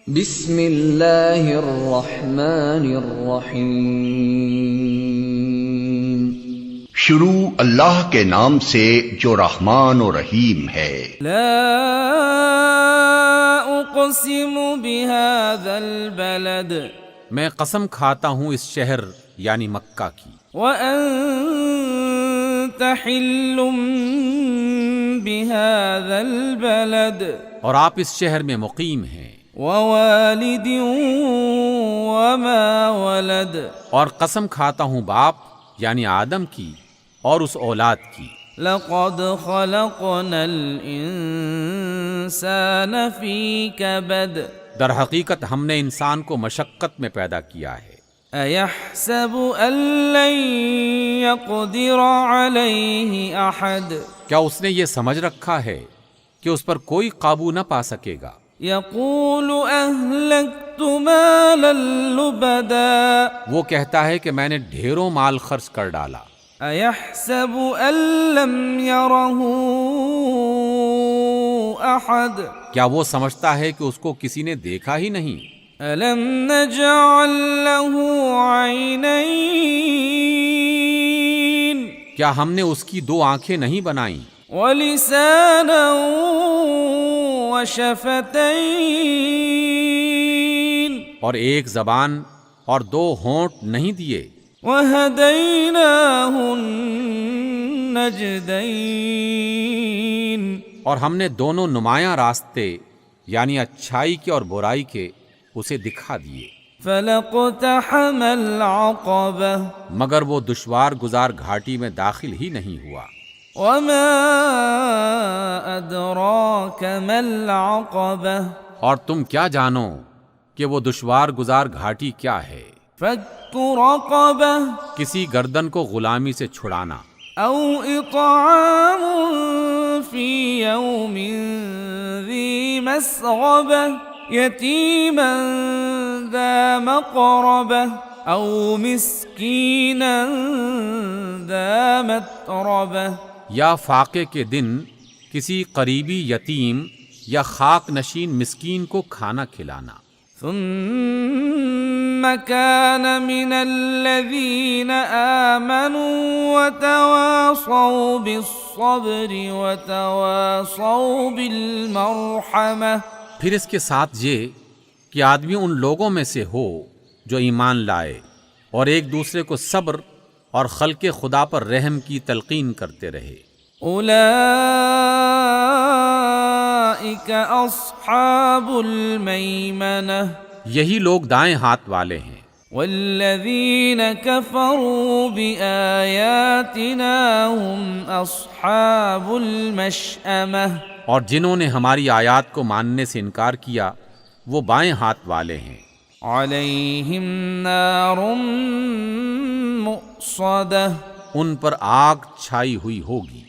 بسم اللہ الرحمن الرحیم۔ شروع اللہ کے نام سے جو رحمان و رحیم ہے۔ لا اقسم بهذا البلد، میں قسم کھاتا ہوں اس شہر یعنی مکہ کی، وانت حل بهذا البلد، اور آپ اس شہر میں مقیم ہیں، ووالد وما ولد، اور قسم کھاتا ہوں باپ یعنی آدم کی اور اس اولاد کی۔ لقد خلقنا الانسان فی کبد، در حقیقت ہم نے انسان کو مشقت میں پیدا کیا ہے۔ ایحسب ان لن یقدر علیہ احد، کیا اس نے یہ سمجھ رکھا ہے کہ اس پر کوئی قابو نہ پا سکے گا؟ یقول اہلکت مالا لبدا، وہ کہتا ہے کہ میں نے ڈھیروں مال خرچ کر ڈالا۔ ایحسب ان لم یرہ احد، کیا وہ سمجھتا ہے کہ اس کو کسی نے دیکھا ہی نہیں؟ الم نجعل لہ عینین، کیا ہم نے اس کی دو آنکھیں نہیں بنائیں؟ ولسانا وشفتین، اور ایک زبان اور دو ہونٹ نہیں دیے؟ وہدیناہ النجدین، اور ہم نے دونوں نمایاں راستے یعنی اچھائی کے اور برائی کے اسے دکھا دیے۔ فلاقتحم العقبہ، مگر وہ دشوار گزار گھاٹی میں داخل ہی نہیں ہوا۔ وما ادراک ما العقبہ، اور تم کیا جانو کہ وہ دشوار گزار گھاٹی کیا ہے؟ فک رقبہ، کسی گردن کو غلامی سے چھڑانا، او اطعام فی یوم ذی مسغبہ، یتیما ذا مقربہ، او مسکینا ذا متربہ، یا فاقے کے دن کسی قریبی یتیم یا خاک نشین مسکین کو کھانا کھلانا۔ ثم كان من الذين آمنوا وتواصوا بالصبر وتواصوا بالمرحمة، پھر اس کے ساتھ یہ کہ آدمی ان لوگوں میں سے ہو جو ایمان لائے اور ایک دوسرے کو صبر اور خلق خدا پر رحم کی تلقین کرتے رہے۔ اولئک اصحاب المیمنہ، یہی لوگ دائیں ہاتھ والے ہیں۔ والذین کفروا بآیاتنا هم اصحاب المشأمہ، اور جنہوں نے ہماری آیات کو ماننے سے انکار کیا وہ بائیں ہاتھ والے ہیں۔ علیہم نار مؤصدہ، ان پر آگ چھائی ہوئی ہوگی۔